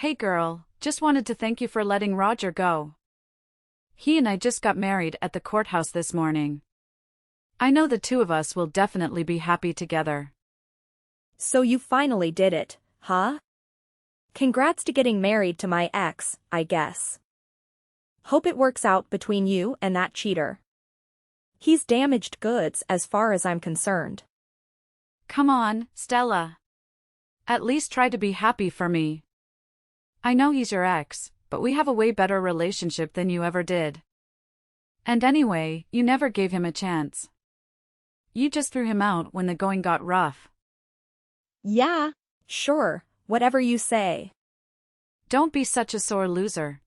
Hey girl, just wanted to thank you for letting Roger go. He and I just got married at the courthouse this morning. I know the two of us will definitely be happy together. So you finally did it, huh? Congrats to getting married to my ex, I guess. Hope it works out between you and that cheater. He's damaged goods as far as I'm concerned. Come on, Stella. At least try to be happy for me. I know he's your ex, but we have a way better relationship than you ever did. And anyway, you never gave him a chance. You just threw him out when the going got rough. Yeah, sure, whatever you say. Don't be such a sore loser.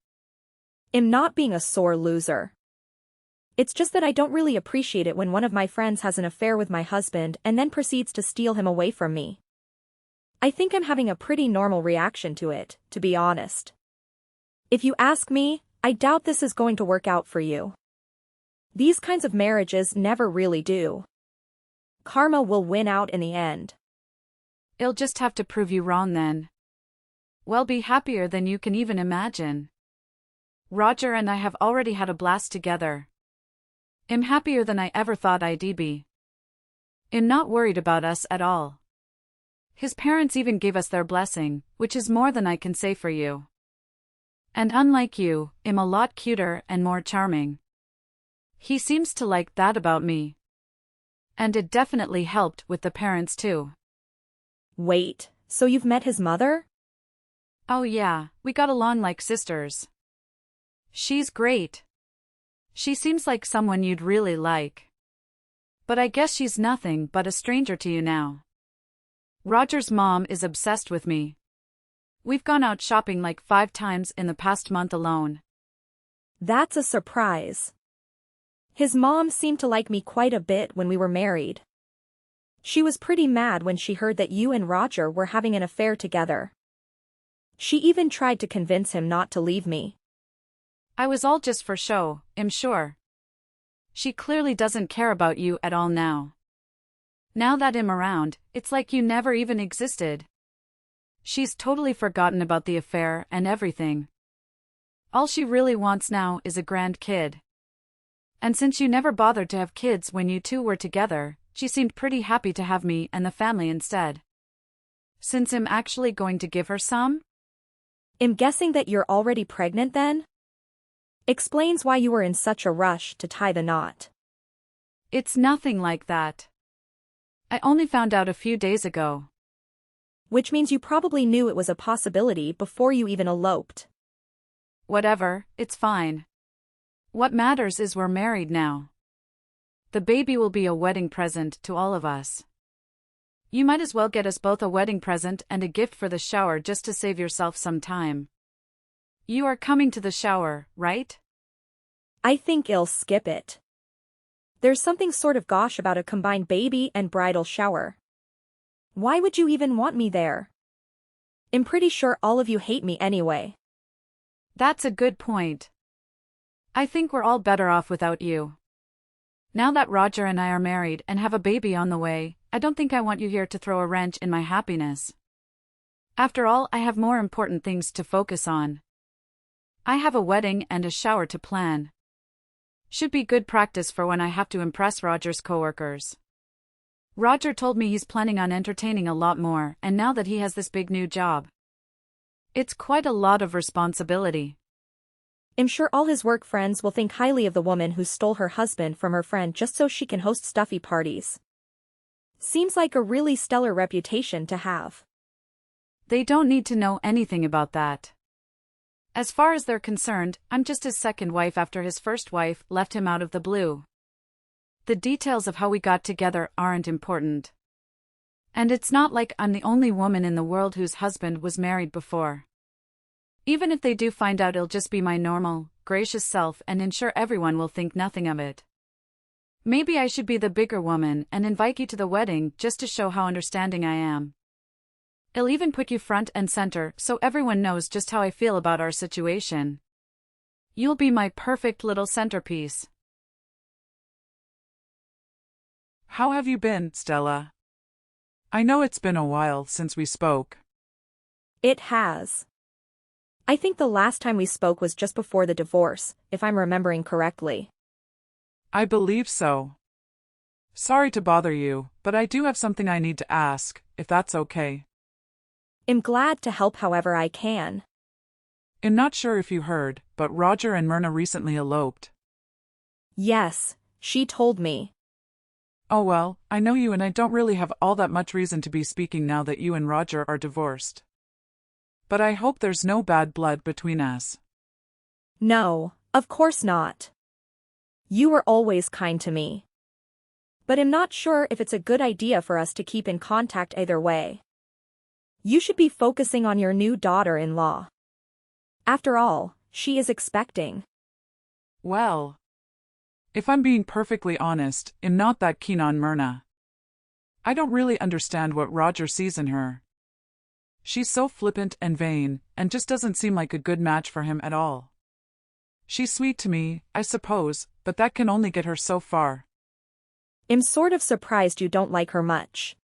I'm not being a sore loser. It's just that I don't really appreciate it when one of my friends has an affair with my husband and then proceeds to steal him away from me. I think I'm having a pretty normal reaction to it, to be honest. If you ask me, I doubt this is going to work out for you. These kinds of marriages never really do. Karma will win out in the end. I'll just have to prove you wrong then. We'll be happier than you can even imagine. Roger and I have already had a blast together. I'm happier than I ever thought I'd be. I'm not worried about us at all. His parents even gave us their blessing, which is more than I can say for you. And unlike you, I'm a lot cuter and more charming. He seems to like that about me. And it definitely helped with the parents too. Wait, so you've met his mother? Oh yeah, we got along like sisters. She's great. She seems like someone you'd really like. But I guess she's nothing but a stranger to you now. Roger's mom is obsessed with me. We've gone out shopping like 5 times in the past month alone. That's a surprise. His mom seemed to like me quite a bit when we were married. She was pretty mad when she heard that you and Roger were having an affair together. She even tried to convince him not to leave me. I was all just for show, I'm sure. She clearly doesn't care about you at all now. Now that I'm around, it's like you never even existed. She's totally forgotten about the affair and everything. All she really wants now is a grand kid. And since you never bothered to have kids when you two were together, she seemed pretty happy to have me and the family instead. Since I'm actually going to give her some? I'm guessing that you're already pregnant then? Explains why you were in such a rush to tie the knot. It's nothing like that. I only found out a few days ago. Which means you probably knew it was a possibility before you even eloped. Whatever, it's fine. What matters is we're married now. The baby will be a wedding present to all of us. You might as well get us both a wedding present and a gift for the shower just to save yourself some time. You are coming to the shower, right? I think I'll skip it. There's something sort of gauche about a combined baby and bridal shower. Why would you even want me there? I'm pretty sure all of you hate me anyway. That's a good point. I think we're all better off without you. Now that Roger and I are married and have a baby on the way, I don't think I want you here to throw a wrench in my happiness. After all, I have more important things to focus on. I have a wedding and a shower to plan. Should be good practice for when I have to impress Roger's coworkers. Roger told me he's planning on entertaining a lot more, and now that he has this big new job. It's quite a lot of responsibility. I'm sure all his work friends will think highly of the woman who stole her husband from her friend just so she can host stuffy parties. Seems like a really stellar reputation to have. They don't need to know anything about that. As far as they're concerned, I'm just his second wife after his first wife left him out of the blue. The details of how we got together aren't important. And it's not like I'm the only woman in the world whose husband was married before. Even if they do find out, it'll just be my normal, gracious self and ensure everyone will think nothing of it. Maybe I should be the bigger woman and invite you to the wedding just to show how understanding I am. I'll even put you front and center so everyone knows just how I feel about our situation. You'll be my perfect little centerpiece. How have you been, Stella? I know it's been a while since we spoke. It has. I think the last time we spoke was just before the divorce, if I'm remembering correctly. I believe so. Sorry to bother you, but I do have something I need to ask, if that's okay. I'm glad to help however I can. I'm not sure if you heard, but Roger and Myrna recently eloped. Yes, she told me. Oh well, I know you and I don't really have all that much reason to be speaking now that you and Roger are divorced. But I hope there's no bad blood between us. No, of course not. You were always kind to me. But I'm not sure if it's a good idea for us to keep in contact either way. You should be focusing on your new daughter-in-law. After all, she is expecting. Well, if I'm being perfectly honest, I'm not that keen on Myrna. I don't really understand what Roger sees in her. She's so flippant and vain, and just doesn't seem like a good match for him at all. She's sweet to me, I suppose, but that can only get her so far. I'm sort of surprised you don't like her much.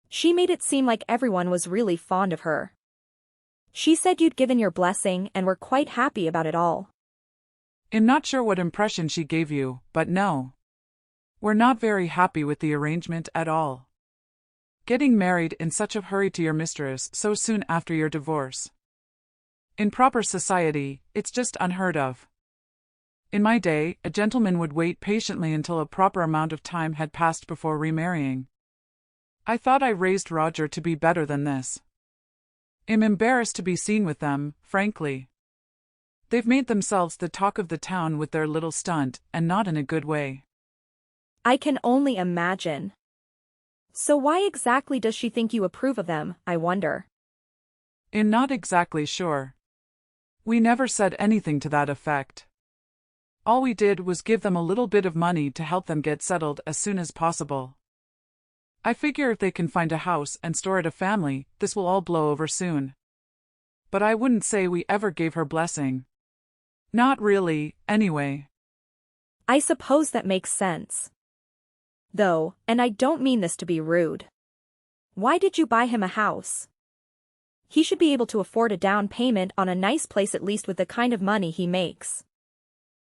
She made it seem like everyone was really fond of her. She said you'd given your blessing and were quite happy about it all. I'm not sure what impression she gave you, but no. We're not very happy with the arrangement at all. Getting married in such a hurry to your mistress so soon after your divorce. In proper society, it's just unheard of. In my day, a gentleman would wait patiently until a proper amount of time had passed before remarrying. I thought I raised Roger to be better than this. I'm embarrassed to be seen with them, frankly. They've made themselves the talk of the town with their little stunt, and not in a good way. I can only imagine. So why exactly does she think you approve of them, I wonder? I'm not exactly sure. We never said anything to that effect. All we did was give them a little bit of money to help them get settled as soon as possible. I figure if they can find a house and start a family, this will all blow over soon. But I wouldn't say we ever gave her blessing. Not really, anyway. I suppose that makes sense. Though, and I don't mean this to be rude. Why did you buy him a house? He should be able to afford a down payment on a nice place at least with the kind of money he makes.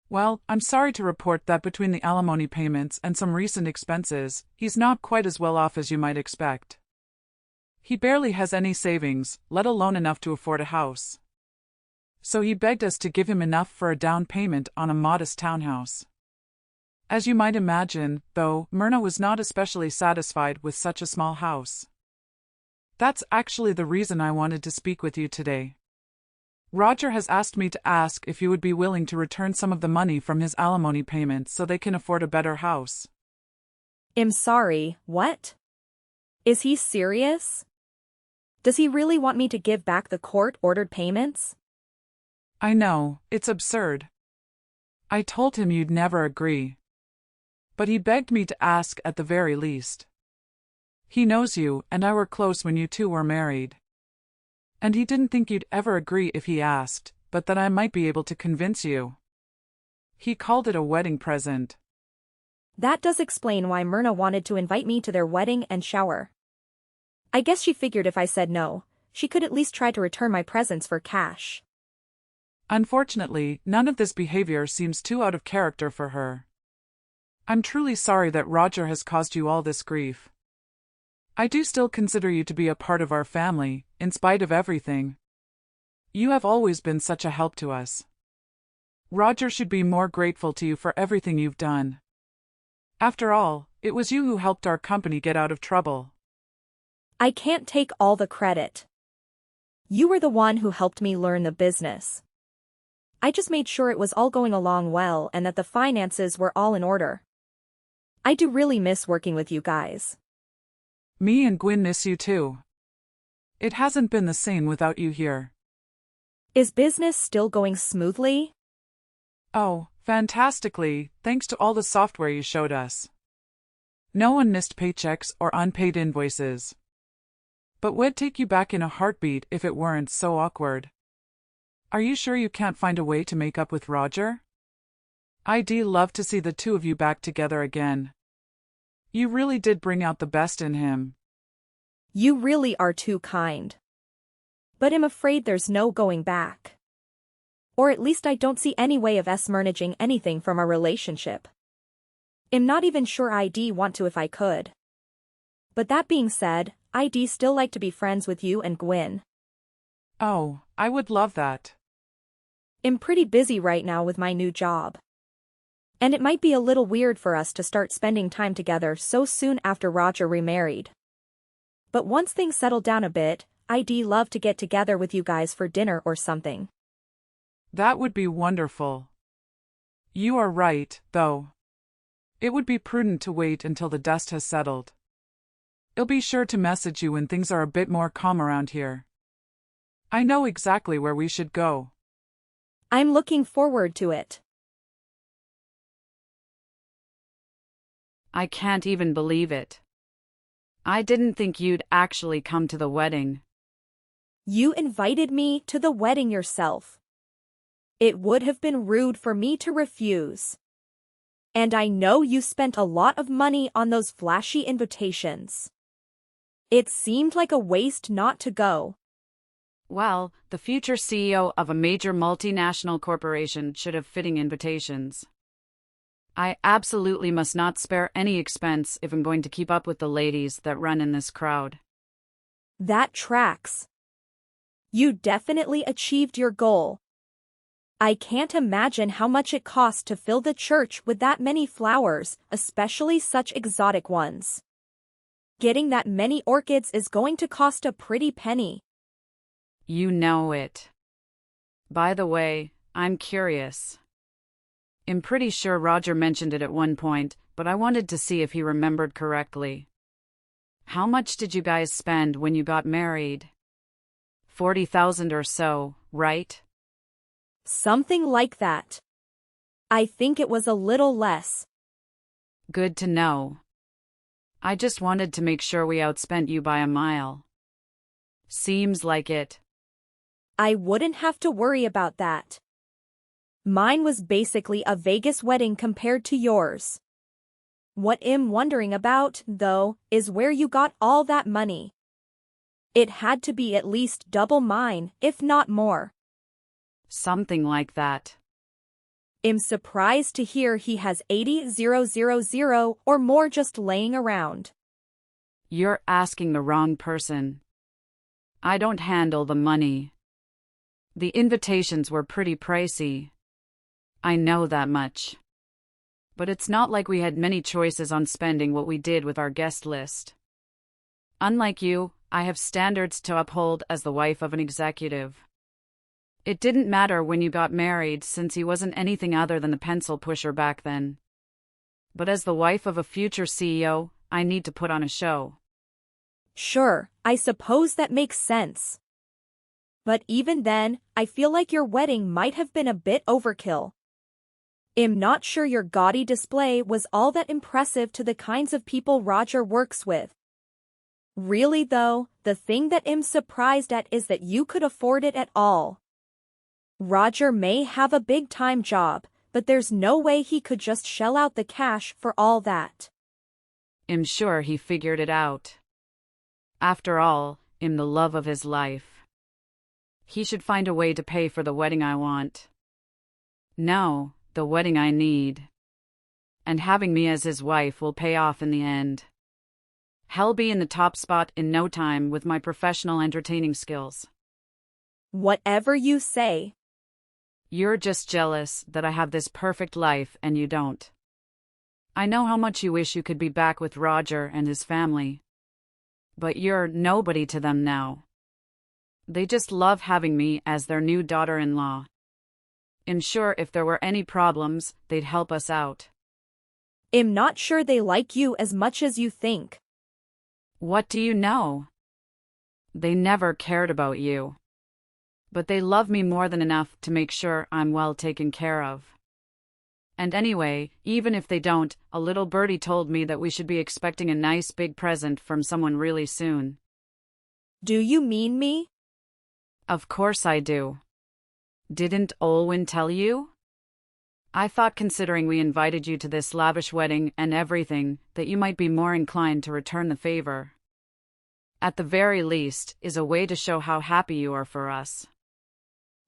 Well, I'm sorry to report that between the alimony payments and some recent expenses, he's not quite as well off as you might expect. He barely has any savings, let alone enough to afford a house. So he begged us to give him enough for a down payment on a modest townhouse. As you might imagine, though, Myrna was not especially satisfied with such a small house. That's actually the reason I wanted to speak with you today. Roger has asked me to ask if you would be willing to return some of the money from his alimony payments so they can afford a better house. I'm sorry, what? Is he serious? Does he really want me to give back the court-ordered payments? I know, it's absurd. I told him you'd never agree. But he begged me to ask at the very least. He knows you and I were close when you two were married. And he didn't think you'd ever agree if he asked, but that I might be able to convince you. He called it a wedding present. That does explain why Myrna wanted to invite me to their wedding and shower. I guess she figured if I said no, she could at least try to return my presents for cash. Unfortunately, none of this behavior seems too out of character for her. I'm truly sorry that Roger has caused you all this grief. I do still consider you to be a part of our family, in spite of everything. You have always been such a help to us. Roger should be more grateful to you for everything you've done. After all, it was you who helped our company get out of trouble. I can't take all the credit. You were the one who helped me learn the business. I just made sure it was all going along well and that the finances were all in order. I do really miss working with you guys. Me and Gwyn miss you too. It hasn't been the same without you here. Is business still going smoothly? Oh, fantastically, thanks to all the software you showed us. No one missed paychecks or unpaid invoices. But we'd take you back in a heartbeat if it weren't so awkward. Are you sure you can't find a way to make up with Roger? I'd love to see the two of you back together again. You really did bring out the best in him. You really are too kind. but I'm afraid there's no going back. Or at least I don't see any way of managing anything from our relationship. I'm not even sure I'd want to if I could. But that being said, I'd still like to be friends with you and Gwyn. Oh, I would love that. I'm pretty busy right now with my new job. And it might be a little weird for us to start spending time together so soon after Roger remarried. But once things settle down a bit, I'd love to get together with you guys for dinner or something. That would be wonderful. You are right, though. It would be prudent to wait until the dust has settled. I'll be sure to message you when things are a bit more calm around here. I know exactly where we should go. I'm looking forward to it. I can't even believe it. I didn't think you'd actually come to the wedding. You invited me to the wedding yourself. It would have been rude for me to refuse. And I know you spent a lot of money on those flashy invitations. It seemed like a waste not to go. Well, the future CEO of a major multinational corporation should have fitting invitations. I absolutely must not spare any expense if I'm going to keep up with the ladies that run in this crowd. That tracks. You definitely achieved your goal. I can't imagine how much it costs to fill the church with that many flowers, especially such exotic ones. Getting that many orchids is going to cost a pretty penny. You know it. By the way, I'm curious. I'm pretty sure Roger mentioned it at one point, but I wanted to see if he remembered correctly. How much did you guys spend when you got married? 40,000 or so, right? Something like that. I think it was a little less. Good to know. I just wanted to make sure we outspent you by a mile. Seems like it. I wouldn't have to worry about that. Mine was basically a Vegas wedding compared to yours. What I'm wondering about, though, is where you got all that money. It had to be at least double mine, if not more. Something like that. I'm surprised to hear he has 80,000 or more just laying around. You're asking the wrong person. I don't handle the money. The invitations were pretty pricey. I know that much. But it's not like we had many choices on spending what we did with our guest list. Unlike you, I have standards to uphold as the wife of an executive. It didn't matter when you got married since he wasn't anything other than a pencil pusher back then. But as the wife of a future CEO, I need to put on a show. Sure, I suppose that makes sense. But even then, I feel like your wedding might have been a bit overkill. I'm not sure your gaudy display was all that impressive to the kinds of people Roger works with. Really though, the thing that I'm surprised at is that you could afford it at all. Roger may have a big-time job, but there's no way he could just shell out the cash for all that. I'm sure he figured it out. After all, I'm the love of his life. He should find a way to pay for the wedding I want. No, the wedding I need. And having me as his wife will pay off in the end. He'll be in the top spot in no time with my professional entertaining skills. Whatever you say. You're just jealous that I have this perfect life and you don't. I know how much you wish you could be back with Roger and his family. But you're nobody to them now. They just love having me as their new daughter-in-law. I'm sure if there were any problems, they'd help us out. I'm not sure they like you as much as you think. What do you know? They never cared about you. But they love me more than enough to make sure I'm well taken care of. And anyway, even if they don't, a little birdie told me that we should be expecting a nice big present from someone really soon. Do you mean me? Of course I do. Didn't Olwyn tell you? I thought considering we invited you to this lavish wedding and everything, that you might be more inclined to return the favor. at the very least, is a way to show how happy you are for us.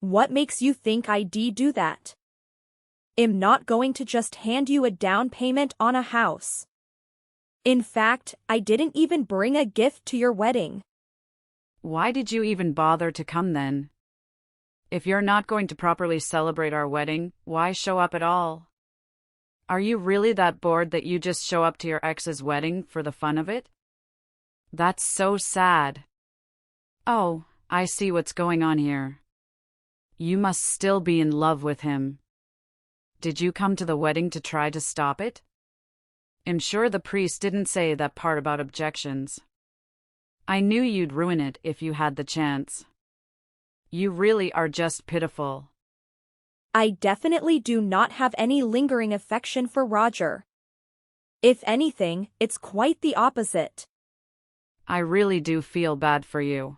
What makes you think I'd do that? I'm not going to just hand you a down payment on a house. In fact, I didn't even bring a gift to your wedding. Why did you even bother to come then? If you're not going to properly celebrate our wedding, why show up at all? Are you really that bored that you just show up to your ex's wedding for the fun of it? That's so sad. Oh, I see what's going on here. You must still be in love with him. Did you come to the wedding to try to stop it? I'm sure the priest didn't say that part about objections. I knew you'd ruin it if you had the chance. You really are just pitiful. I definitely do not have any lingering affection for Roger. If anything, it's quite the opposite. I really do feel bad for you.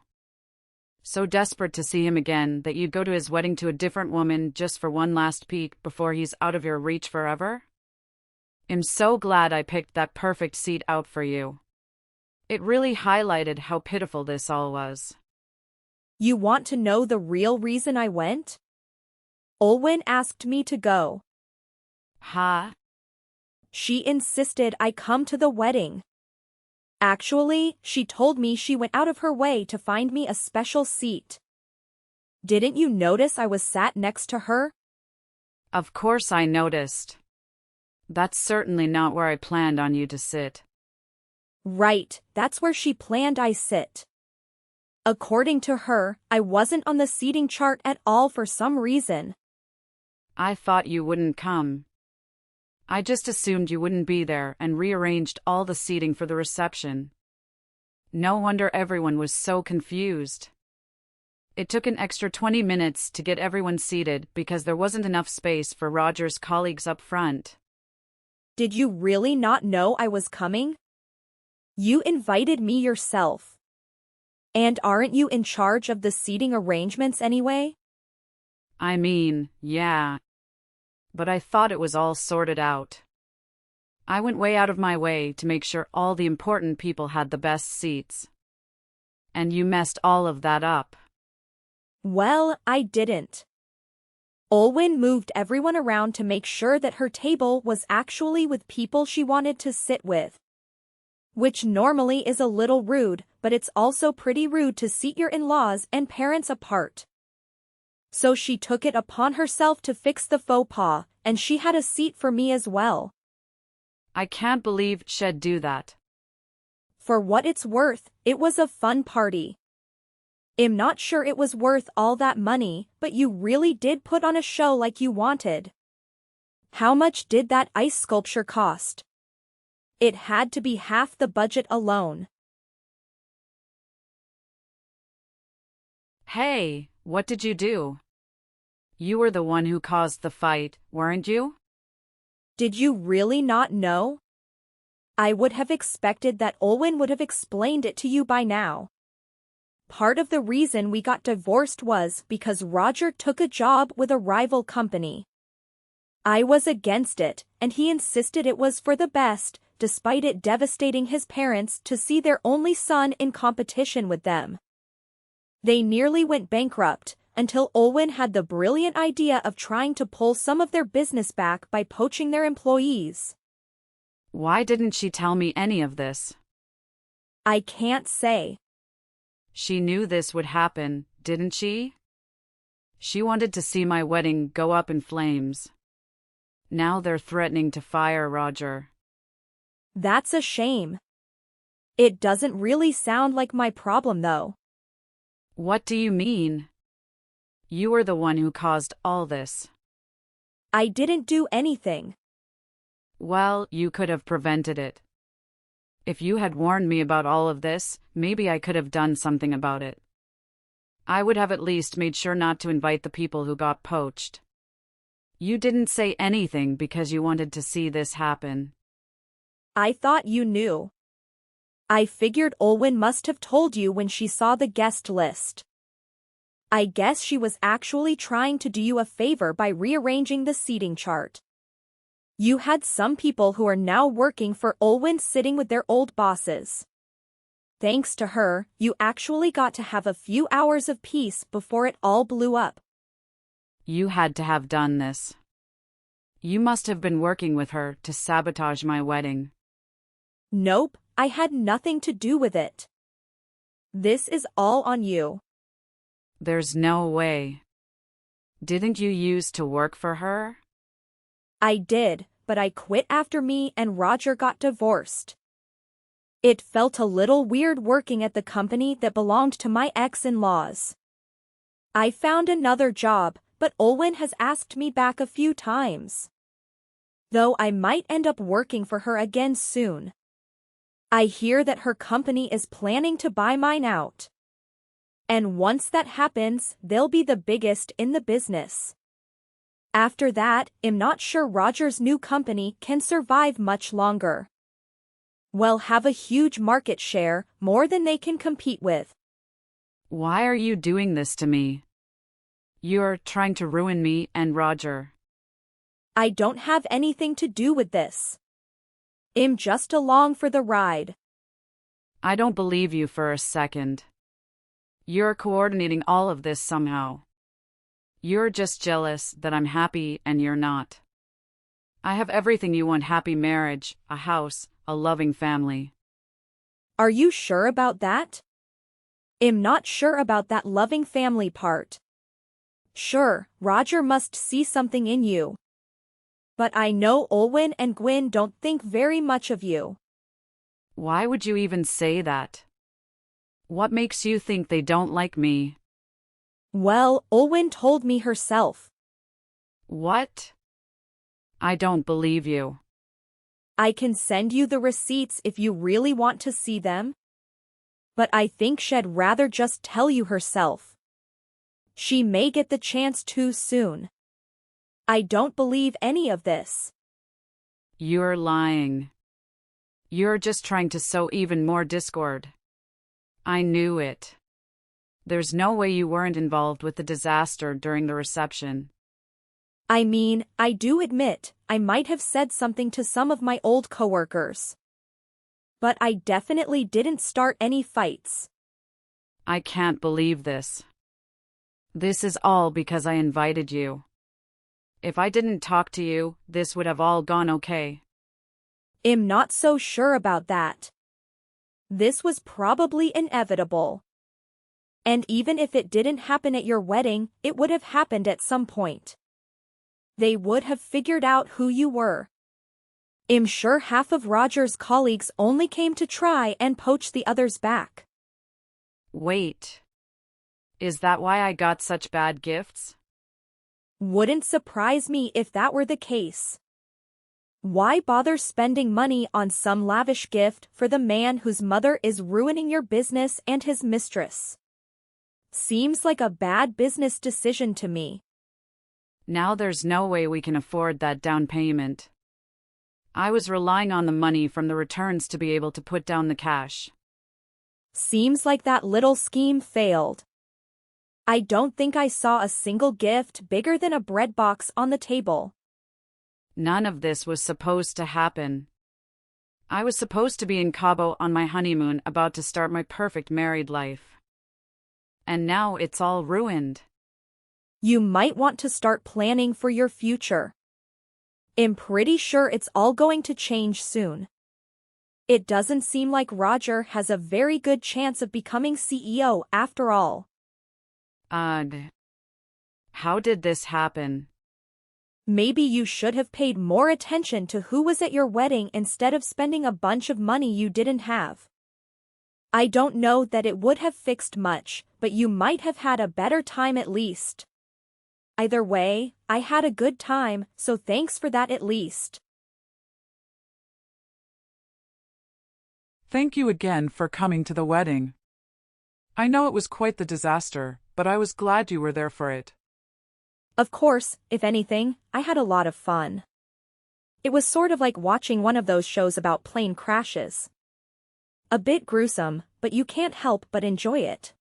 So desperate to see him again that you'd go to his wedding to a different woman just for one last peek before he's out of your reach forever? I'm so glad I picked that perfect seat out for you. It really highlighted how pitiful this all was. You want to know the real reason I went? Olwen asked me to go. Huh? She insisted I come to the wedding. Actually, she told me she went out of her way to find me a special seat. Didn't you notice I was sat next to her? Of course I noticed. That's certainly not where I planned on you to sit. Right, that's where she planned I sit. According to her, I wasn't on the seating chart at all for some reason. I thought you wouldn't come. I just assumed you wouldn't be there and rearranged all the seating for the reception. No wonder everyone was so confused. It took an extra 20 minutes to get everyone seated because there wasn't enough space for Roger's colleagues up front. Did you really not know I was coming? You invited me yourself. And aren't you in charge of the seating arrangements anyway? I mean, yeah. But I thought it was all sorted out. I went way out of my way to make sure all the important people had the best seats. And you messed all of that up. Well, I didn't. Olwen moved everyone around to make sure that her table was actually with people she wanted to sit with. Which normally is a little rude, but it's also pretty rude to seat your in-laws and parents apart. So she took it upon herself to fix the faux pas, and she had a seat for me as well. I can't believe she'd do that. For what it's worth, it was a fun party. I'm not sure it was worth all that money, but you really did put on a show like you wanted. How much did that ice sculpture cost? It had to be half the budget alone. Hey, what did you do? You were the one who caused the fight, weren't you? Did you really not know? I would have expected that Olwen would have explained it to you by now. Part of the reason we got divorced was because Roger took a job with a rival company. I was against it, and he insisted it was for the best, despite it devastating his parents to see their only son in competition with them. They nearly went bankrupt, until Olwen had the brilliant idea of trying to pull some of their business back by poaching their employees. Why didn't she tell me any of this? I can't say. She knew this would happen, didn't she? She wanted to see my wedding go up in flames. Now they're threatening to fire Roger. That's a shame. It doesn't really sound like my problem though. What do you mean? You were the one who caused all this. I didn't do anything. Well, you could have prevented it. If you had warned me about all of this, maybe I could have done something about it. I would have at least made sure not to invite the people who got poached. You didn't say anything because you wanted to see this happen. I thought you knew. I figured Olwen must have told you when she saw the guest list. I guess she was actually trying to do you a favor by rearranging the seating chart. You had some people who are now working for Olwen sitting with their old bosses. Thanks to her, you actually got to have a few hours of peace before it all blew up. You had to have done this. You must have been working with her to sabotage my wedding. Nope, I had nothing to do with it. This is all on you. There's no way. Didn't you used to work for her? I did, but I quit after me and Roger got divorced. It felt a little weird working at the company that belonged to my ex-in-laws. I found another job, but Olwen has asked me back a few times. Though I might end up working for her again soon. I hear that her company is planning to buy mine out. And once that happens, they'll be the biggest in the business. After that, I'm not sure Roger's new company can survive much longer. We'll have a huge market share, more than they can compete with. Why are you doing this to me? You're trying to ruin me and Roger. I don't have anything to do with this. I'm just along for the ride. I don't believe you for a second. You're coordinating all of this somehow. You're just jealous that I'm happy and you're not. I have everything you want: happy marriage, a house, a loving family. Are you sure about that? I'm not sure about that loving family part. Sure, Roger must see something in you. But I know Olwen and Gwyn don't think very much of you. Why would you even say that? What makes you think they don't like me? Well, Olwen told me herself. What? I don't believe you. I can send you the receipts if you really want to see them. But I think she'd rather just tell you herself. She may get the chance too soon. I don't believe any of this. You're lying. You're just trying to sow even more discord. I knew it. There's no way you weren't involved with the disaster during the reception. I mean, I do admit, I might have said something to some of my old coworkers. But I definitely didn't start any fights. I can't believe this. This is all because I invited you. If I didn't talk to you, this would have all gone okay. I'm not so sure about that. This was probably inevitable. And even if it didn't happen at your wedding, it would have happened at some point. They would have figured out who you were. I'm sure half of Roger's colleagues only came to try and poach the others back. Wait. Is that why I got such bad gifts? Wouldn't surprise me if that were the case. Why bother spending money on some lavish gift for the man whose mother is ruining your business and his mistress? Seems like a bad business decision to me. Now there's no way we can afford that down payment. I was relying on the money from the returns to be able to put down the cash. Seems like that little scheme failed. I don't think I saw a single gift bigger than a bread box on the table. None of this was supposed to happen. I was supposed to be in Cabo on my honeymoon, about to start my perfect married life. And now it's all ruined. You might want to start planning for your future. I'm pretty sure it's all going to change soon. It doesn't seem like Roger has a very good chance of becoming CEO after all. How did this happen? Maybe you should have paid more attention to who was at your wedding instead of spending a bunch of money you didn't have. I don't know that it would have fixed much, but you might have had a better time at least. Either way, I had a good time, so thanks for that at least. Thank you again for coming to the wedding. I know it was quite the disaster, but I was glad you were there for it. Of course, if anything, I had a lot of fun. It was sort of like watching one of those shows about plane crashes. A bit gruesome, but you can't help but enjoy it.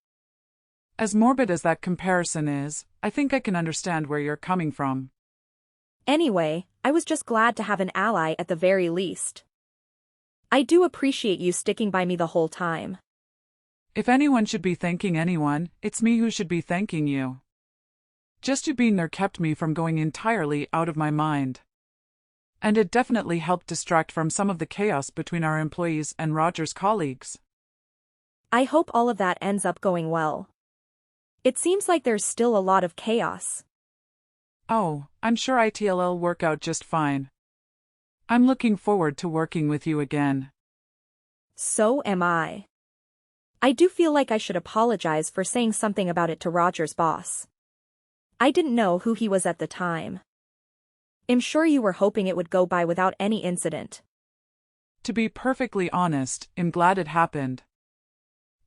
As morbid as that comparison is, I think I can understand where you're coming from. Anyway, I was just glad to have an ally at the very least. I do appreciate you sticking by me the whole time. If anyone should be thanking anyone, it's me who should be thanking you. Just you being there kept me from going entirely out of my mind. And it definitely helped distract from some of the chaos between our employees and Roger's colleagues. I hope all of that ends up going well. It seems like there's still a lot of chaos. Oh, I'm sure it'll work out just fine. I'm looking forward to working with you again. So am I. I do feel like I should apologize for saying something about it to Roger's boss. I didn't know who he was at the time. I'm sure you were hoping it would go by without any incident. To be perfectly honest, I'm glad it happened.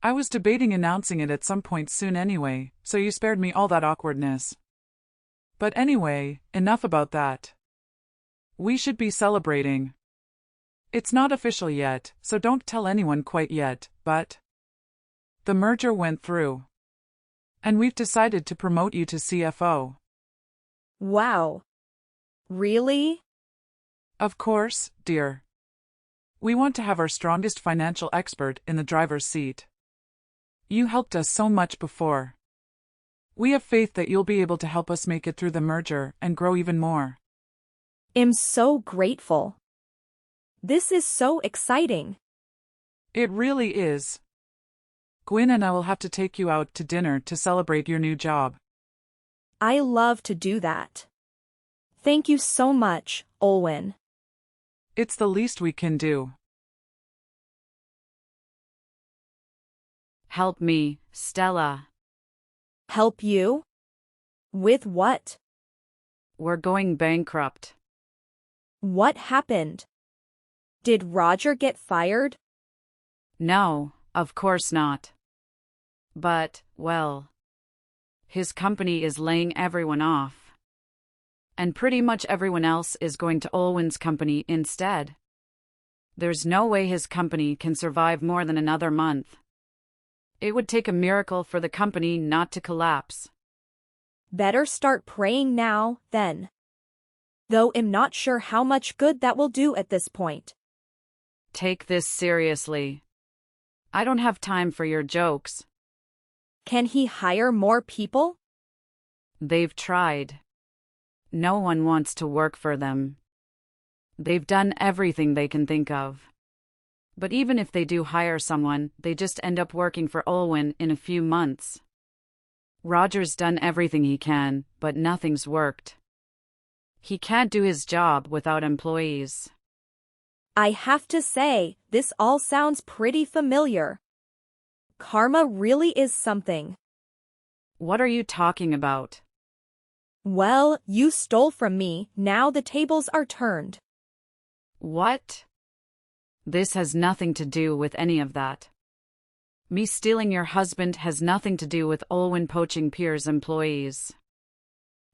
I was debating announcing it at some point soon anyway, so you spared me all that awkwardness. But anyway, enough about that. We should be celebrating. It's not official yet, so don't tell anyone quite yet, but the merger went through. And we've decided to promote you to CFO. Wow. Really? Of course, dear. We want to have our strongest financial expert in the driver's seat. You helped us so much before. We have faith that you'll be able to help us make it through the merger and grow even more. I'm so grateful. This is so exciting. It really is. Gwen and I will have to take you out to dinner to celebrate your new job. I love to do that. Thank you so much, Olwen. It's the least we can do. Help me, Stella. Help you? With what? We're going bankrupt. What happened? Did Roger get fired? No, of course not. But, well, his company is laying everyone off. And pretty much everyone else is going to Olwen's company instead. There's no way his company can survive more than another month. It would take a miracle for the company not to collapse. Better start praying now, then. Though I'm not sure how much good that will do at this point. Take this seriously. I don't have time for your jokes. Can he hire more people? They've tried. No one wants to work for them. They've done everything they can think of. But even if they do hire someone, they just end up working for Olwen in a few months. Roger's done everything he can, but nothing's worked. He can't do his job without employees. I have to say, this all sounds pretty familiar. Karma really is something. What are you talking about? Well, you stole from me, now the tables are turned. What? This has nothing to do with any of that. Me stealing your husband has nothing to do with Olwen poaching Pierre's employees.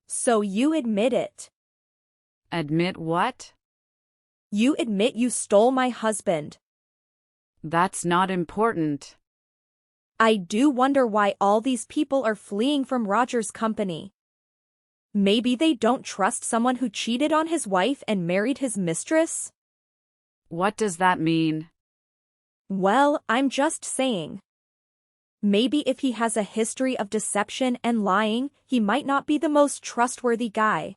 So you admit it. Admit what? You admit you stole my husband. That's not important. I do wonder why all these people are fleeing from Roger's company. Maybe they don't trust someone who cheated on his wife and married his mistress? What does that mean? Well, I'm just saying. Maybe if he has a history of deception and lying, he might not be the most trustworthy guy.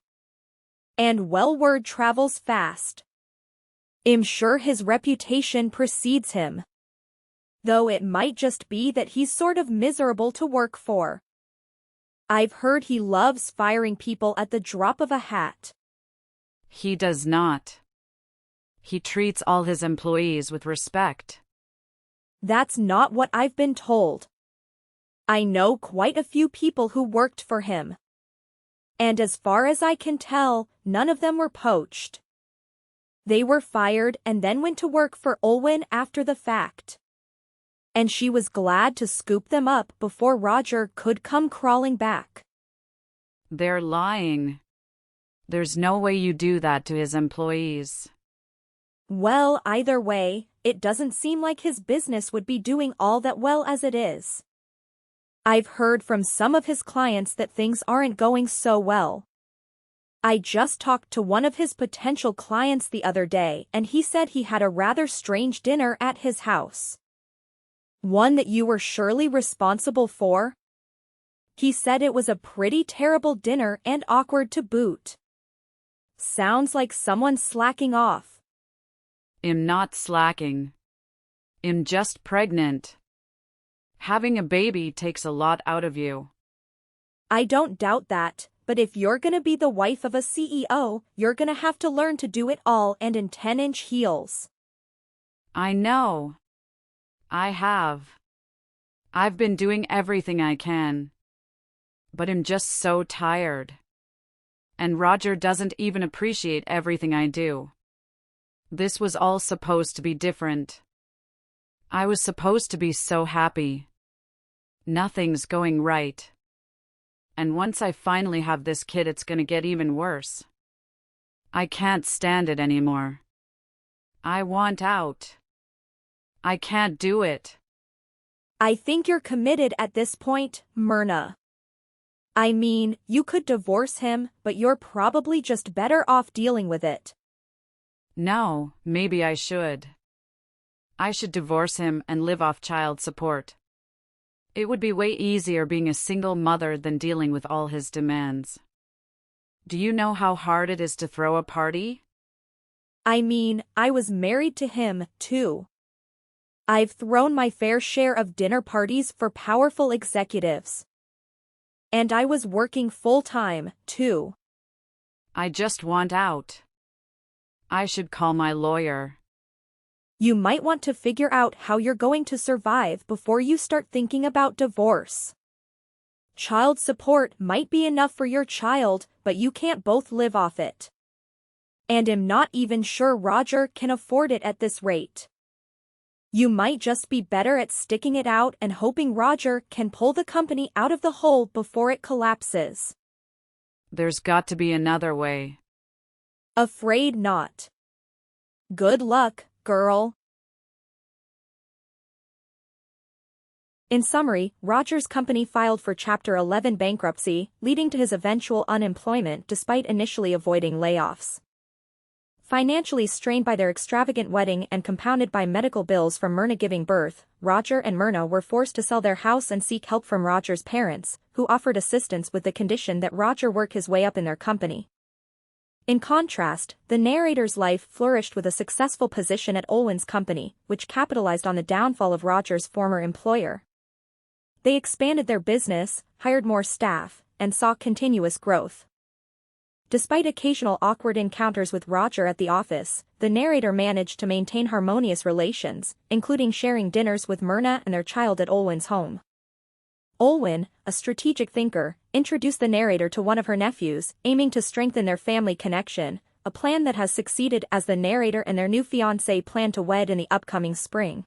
And well, word travels fast. I'm sure his reputation precedes him. Though it might just be that he's sort of miserable to work for. I've heard he loves firing people at the drop of a hat. He does not. He treats all his employees with respect. That's not what I've been told. I know quite a few people who worked for him. And as far as I can tell, none of them were poached. They were fired and then went to work for Olwen after the fact. And she was glad to scoop them up before Roger could come crawling back. They're lying. There's no way you do that to his employees. Well, either way, it doesn't seem like his business would be doing all that well as it is. I've heard from some of his clients that things aren't going so well. I just talked to one of his potential clients the other day and he said he had a rather strange dinner at his house. One that you were surely responsible for? He said it was a pretty terrible dinner and awkward to boot. Sounds like someone's slacking off. I'm not slacking. I'm just pregnant. Having a baby takes a lot out of you. I don't doubt that, but if you're gonna be the wife of a CEO, you're gonna have to learn to do it all and in 10-inch heels. I know. I have. I've been doing everything I can. But I'm just so tired. And Roger doesn't even appreciate everything I do. This was all supposed to be different. I was supposed to be so happy. Nothing's going right. And once I finally have this kid, it's gonna get even worse. I can't stand it anymore. I want out. I can't do it. I think you're committed at this point, Myrna. I mean, you could divorce him, but you're probably just better off dealing with it. No, maybe I should. I should divorce him and live off child support. It would be way easier being a single mother than dealing with all his demands. Do you know how hard it is to throw a party? I mean, I was married to him, too. I've thrown my fair share of dinner parties for powerful executives. And I was working full-time, too. I just want out. I should call my lawyer. You might want to figure out how you're going to survive before you start thinking about divorce. Child support might be enough for your child, but you can't both live off it. And I'm not even sure Roger can afford it at this rate. You might just be better at sticking it out and hoping Roger can pull the company out of the hole before it collapses. There's got to be another way. Afraid not. Good luck, girl. In summary, Roger's company filed for Chapter 11 bankruptcy, leading to his eventual unemployment despite initially avoiding layoffs. Financially strained by their extravagant wedding and compounded by medical bills from Myrna giving birth, Roger and Myrna were forced to sell their house and seek help from Roger's parents, who offered assistance with the condition that Roger work his way up in their company. In contrast, the narrator's life flourished with a successful position at Olwen's company, which capitalized on the downfall of Roger's former employer. They expanded their business, hired more staff, and saw continuous growth. Despite occasional awkward encounters with Roger at the office, the narrator managed to maintain harmonious relations, including sharing dinners with Myrna and their child at Olwen's home. Olwen, a strategic thinker, introduced the narrator to one of her nephews, aiming to strengthen their family connection, a plan that has succeeded as the narrator and their new fiancé plan to wed in the upcoming spring.